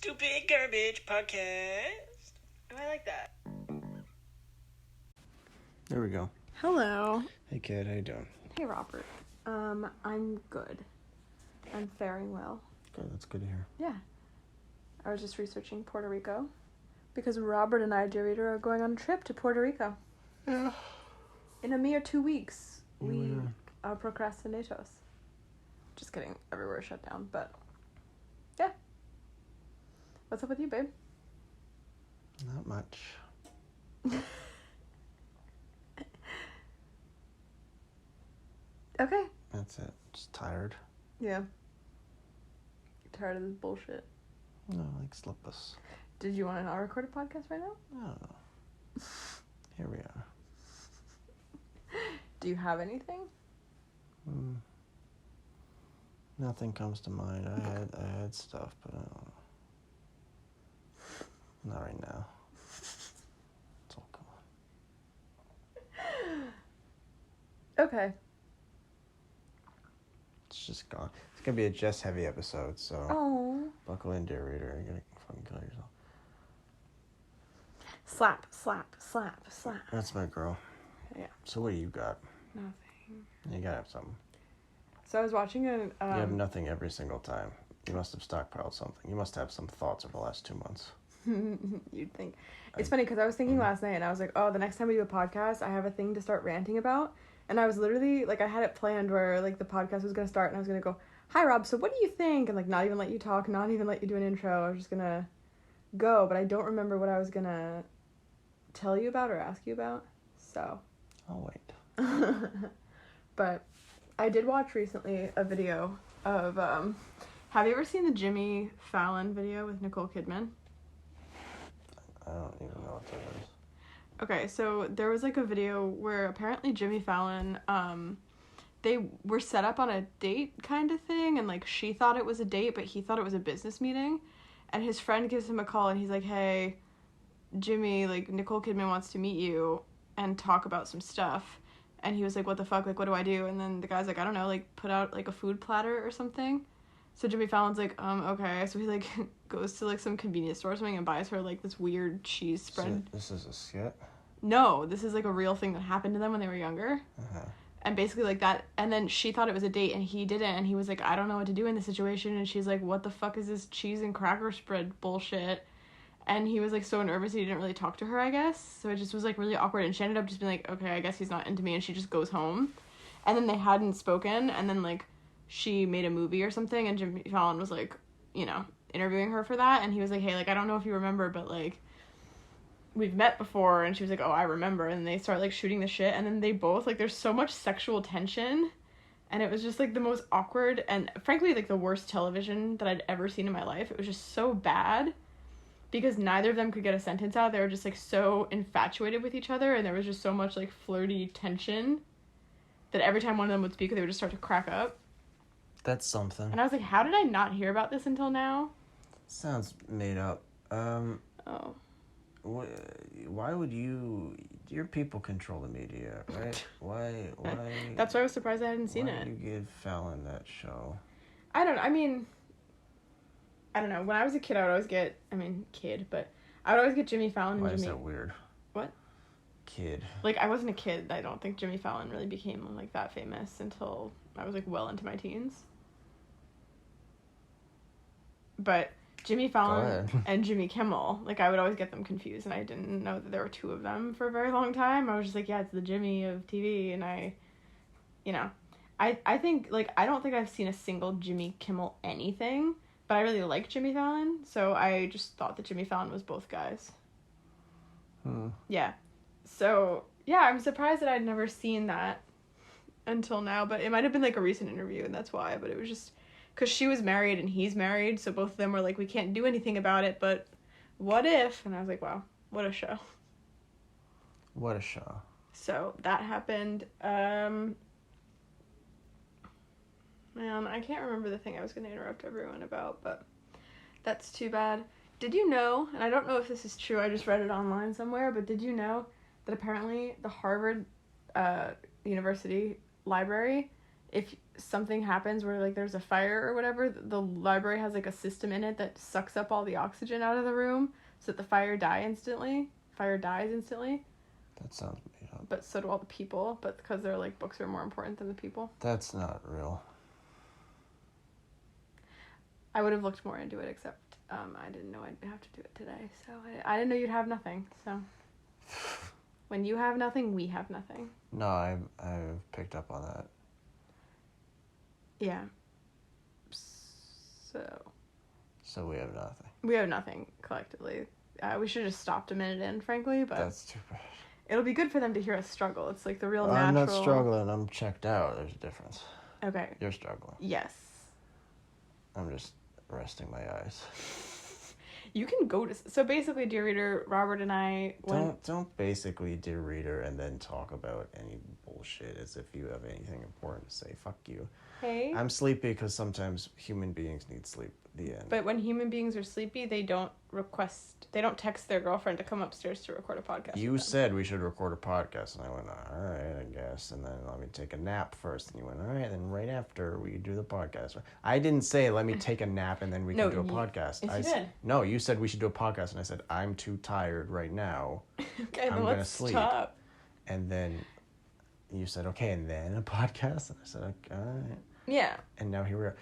Stupid Garbage Podcast. Oh, I like that. There we go. Hello. Hey, kid. How you doing? Hey, Robert. I'm good. I'm faring well. Good. That's good to hear. Yeah. I was just researching Puerto Rico because Robert and I, dear reader, are going on a trip to Puerto Rico. Yeah. In a mere 2 weeks. We Yeah. are procrastinatos. Just kidding. Everywhere shut down, but yeah. What's up with you, babe? Not much. Okay. That's it. Just tired. Yeah. Tired of this bullshit. No, like slippers. Did you want to not record a podcast right now? I don't know. Here we are. Do you have anything? Nothing comes to mind. I had stuff, but I don't know. Not right now. It's all gone. Okay. It's just gone. It's gonna be a Jess heavy episode, so Oh. buckle in, dear reader. You're gonna fucking kill yourself. Slap, slap, slap, slap. That's my girl. Yeah. So what do you got? Nothing. You gotta have something. So I was watching a. You have nothing every single time. You must have stockpiled something. You must have some thoughts over the last 2 months. You'd think. It's funny because I was thinking last night and I was like, oh, the next time we do a podcast, I have a thing to start ranting about. And I was literally, like, I had it planned where, like, the podcast was going to start and I was going to go, hi, Rob, so what do you think? And, like, not even let you talk, not even let you do an intro. I was just going to go, but I don't remember what I was going to tell you about or ask you about. So. I'll wait. But I did watch recently a video of, have you ever seen the Jimmy Fallon video with Nicole Kidman? I don't even know what that is. Okay, so there was like a video where apparently Jimmy Fallon, they were set up on a date kind of thing, and like she thought it was a date, but he thought it was a business meeting, and his friend gives him a call and he's like, hey, Jimmy, like Nicole Kidman wants to meet you and talk about some stuff, and he was like, what the fuck, like what do I do? And then the guy's like, I don't know, like put out like a food platter or something. So Jimmy Fallon's like, okay. So he, like, goes to, like, some convenience store or something and buys her, like, this weird cheese spread. So this is a skit? No, this is, like, a real thing that happened to them when they were younger. Uh-huh. And basically, like, that, and then she thought it was a date and he didn't, and he was like, I don't know what to do in this situation, and she's like, what the fuck is this cheese and cracker spread bullshit? And he was, like, so nervous he didn't really talk to her, I guess. So it just was, like, really awkward, and she ended up just being like, okay, I guess he's not into me, and she just goes home. And then they hadn't spoken, and then, like, she made a movie or something, and Jimmy Fallon was, like, you know, interviewing her for that, and he was like, hey, like, I don't know if you remember, but, like, we've met before, and she was like, oh, I remember, and they start, like, shooting the shit, and then they both, like, there's so much sexual tension, and it was just, like, the most awkward, and frankly, like, the worst television that I'd ever seen in my life. It was just so bad, because neither of them could get a sentence out. They were just, like, so infatuated with each other, and there was just so much, like, flirty tension, that every time one of them would speak, they would just start to crack up. That's something. And I was like, how did I not hear about this until now? Sounds made up. Oh. Why would you... Your people control the media, right? Why... That's why I was surprised I hadn't seen it. Why did you give Fallon that show? I don't know. I mean, I don't know. When I was a kid, I would always get... but I would always get Jimmy Fallon and Why Jimmy... is that weird? What? Kid. Like, I wasn't a kid. I don't think Jimmy Fallon really became, like, that famous until I was, like, well into my teens. But Jimmy Fallon and Jimmy Kimmel, like, I would always get them confused, and I didn't know that there were two of them for a very long time. I was just like, yeah, it's the Jimmy of TV, and I think, like, I don't think I've seen a single Jimmy Kimmel anything, but I really like Jimmy Fallon, so I just thought that Jimmy Fallon was both guys. Yeah. So, yeah, I'm surprised that I'd never seen that until now, but it might have been, like, a recent interview, and that's why, but it was just... Because she was married and he's married, so both of them were like, we can't do anything about it, but what if? And I was like, wow, what a show. What a show. So that happened. Man, I can't remember the thing I was going to interrupt everyone about, but that's too bad. Did you know, and I don't know if this is true, I just read it online somewhere, but did you know that apparently the Harvard University library if something happens where, like, there's a fire or whatever, the library has, like, a system in it that sucks up all the oxygen out of the room so that the fire dies instantly. That sounds made up. But so do all the people, but because they're, like, books are more important than the people. That's not real. I would have looked more into it, except I didn't know I'd have to do it today, so I didn't know you'd have nothing, so... When you have nothing, we have nothing. No, I've picked up on that. Yeah. So we have nothing. We have nothing, collectively. We should have just stopped a minute in, frankly, but... That's too bad. It'll be good for them to hear us struggle. It's like the real natural... I'm not struggling. I'm checked out. There's a difference. Okay. You're struggling. Yes. I'm just resting my eyes. You can go to... So basically, dear reader, Robert and I... Don't basically, dear reader, and then talk about any bullshit as if you have anything important to say. Fuck you. Hey? I'm sleepy because sometimes human beings need sleep. The end. But when human beings are sleepy, they don't text their girlfriend to come upstairs to record a podcast. You said we should record a podcast, and I went, all right, I guess. And then let me take a nap first. And you went, all right, then right after we do the podcast. I didn't say let me take a nap and then we can do a podcast. Yes, you did. No, you said we should do a podcast, and I said I'm too tired right now. Okay, I'm then gonna let's sleep. stop. And then you said, okay, and then a podcast, and I said, okay, all right. Yeah. And now here we are.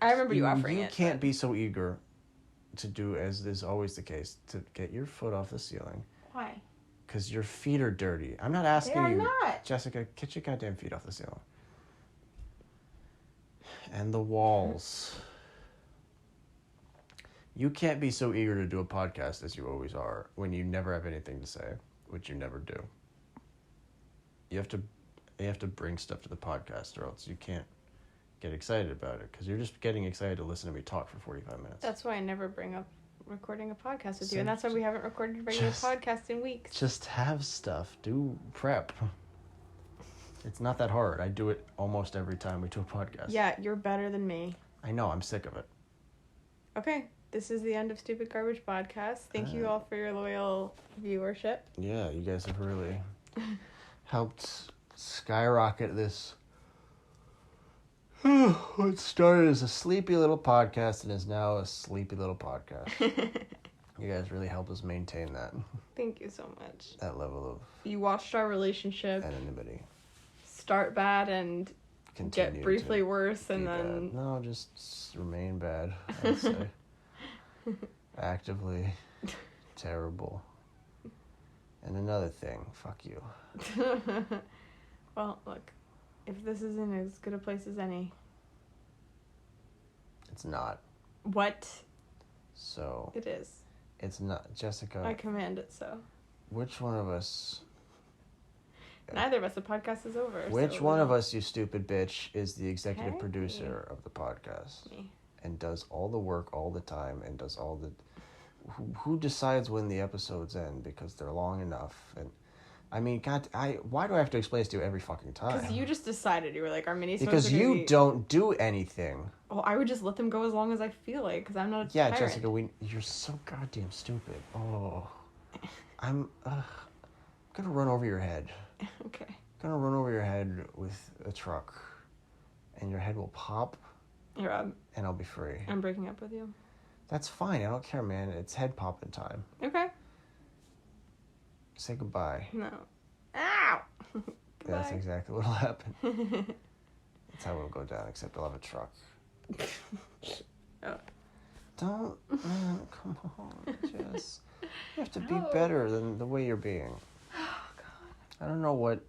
I remember you offering it. You can't be so eager to do, as is always the case, to get your foot off the ceiling. Why? Because your feet are dirty. I'm not asking They are you. not. Jessica, get your goddamn feet off the ceiling. And the walls. You can't be so eager to do a podcast as you always are when you never have anything to say, which you never do. You have to bring stuff to the podcast, or else you can't get excited about it, because you're just getting excited to listen to me talk for 45 minutes. That's why I never bring up recording a podcast with you, and that's why we haven't recorded a regular podcast in weeks. Just have stuff. Do prep. It's not that hard. I do it almost every time we do a podcast. Yeah, you're better than me. I know. I'm sick of it. Okay, this is the end of Stupid Garbage Podcast. Thank you all for your loyal viewership. Yeah, you guys have really helped skyrocket this. It started as a sleepy little podcast and is now a sleepy little podcast. You guys really helped us maintain that. Thank you so much. That level of... You watched our relationship anonymity. Start bad and Continue get briefly worse and then... Bad. No, just remain bad, I'd say. Actively terrible. And another thing, fuck you. Well, look. If this isn't as good a place as any. It's not. What? So. It is. It's not. Jessica. I command it so. Which one of us... Neither of us. The podcast is over. Which one of us, you stupid bitch, is the executive Hey. producer of the podcast? Me. And does all the work all the time and does all the... Who decides when the episodes end because they're long enough? And I mean, God, why do I have to explain this to you every fucking time? Because you just decided. You were like, our minisodes because you don't do anything. Well, I would just let them go as long as I feel like, because I'm not a Yeah, tyrant. Jessica, you're so goddamn stupid. Oh. I'm gonna run over your head. Okay. Gonna run over your head with a truck. And your head will pop. Here, and I'll be free. I'm breaking up with you. That's fine. I don't care, man. It's head popping time. Okay. Say goodbye. No. Ow! That's exactly what'll happen. That's how it'll go down, except I'll have a truck. Oh. Don't, man, come on, Jess. You have to be better than the way you're being. Oh, God. I don't know what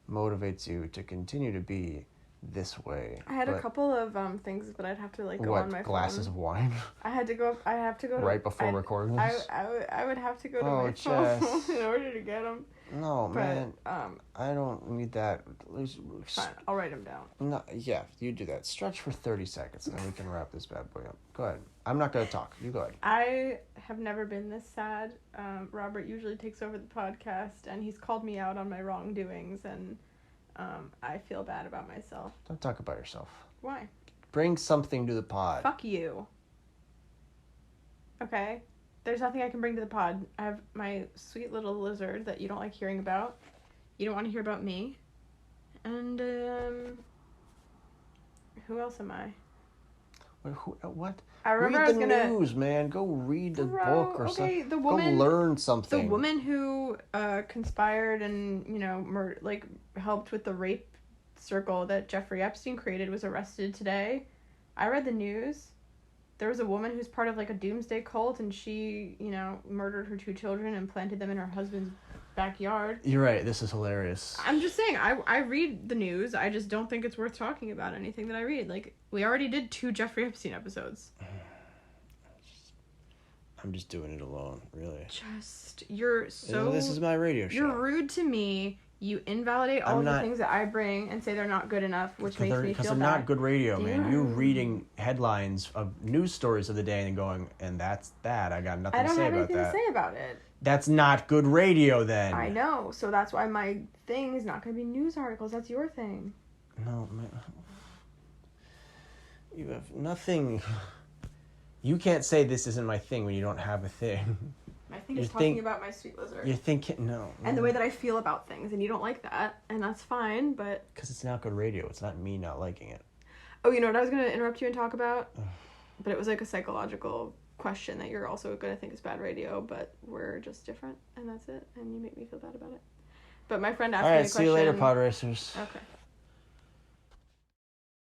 motivates you to continue to be this way. I had a couple of things, but I'd have to go on my glasses phone. of wine? I have to go right before recording this? I would have to go to my Jess. phone in order to get them. No, but, man. I don't need that. Fine, I'll write them down. No, yeah, you do that. Stretch for 30 seconds, and then we can wrap this bad boy up. Go ahead. I'm not going to talk. You go ahead. I have never been this sad. Robert usually takes over the podcast, and he's called me out on my wrongdoings, and I feel bad about myself. Don't talk about yourself. Why? Bring something to the pod. Fuck you. Okay? There's nothing I can bring to the pod. I have my sweet little lizard that you don't like hearing about. You don't want to hear about me. And, Who else am I? What? I remember read I was the gonna... news, man. Go read a Bro, book or okay, something. the woman... Go learn something. The woman who conspired and, helped with the rape circle that Jeffrey Epstein created was arrested today. I read the news. There was a woman who's part of, a doomsday cult, and she, murdered her 2 children and planted them in her husband's backyard. You're right. This is hilarious. I'm just saying, I read the news. I just don't think it's worth talking about anything that I read. We already did 2 Jeffrey Epstein episodes. I'm just doing it alone, really. You're so... This is my radio show. You're rude to me. You invalidate all the things that I bring and say they're not good enough, which makes me feel bad. Because they're not good radio, man. You're reading headlines of news stories of the day and going, and that's that. I got nothing to say about that. I don't have anything to say about it. That's not good radio, then. I know. So that's why my thing is not going to be news articles. That's your thing. No, man. You have nothing. You can't say this isn't my thing when you don't have a thing. My thing is talking about my sweet lizard. You're thinking, no. And the way that I feel about things, and you don't like that, and that's fine, but... Because it's not good radio. It's not me not liking it. Oh, you know what I was going to interrupt you and talk about? But it was a psychological question that you're also going to think is bad radio, but we're just different, and that's it, and you make me feel bad about it. But my friend asked me a question... All right, see you later, pod racers. Okay.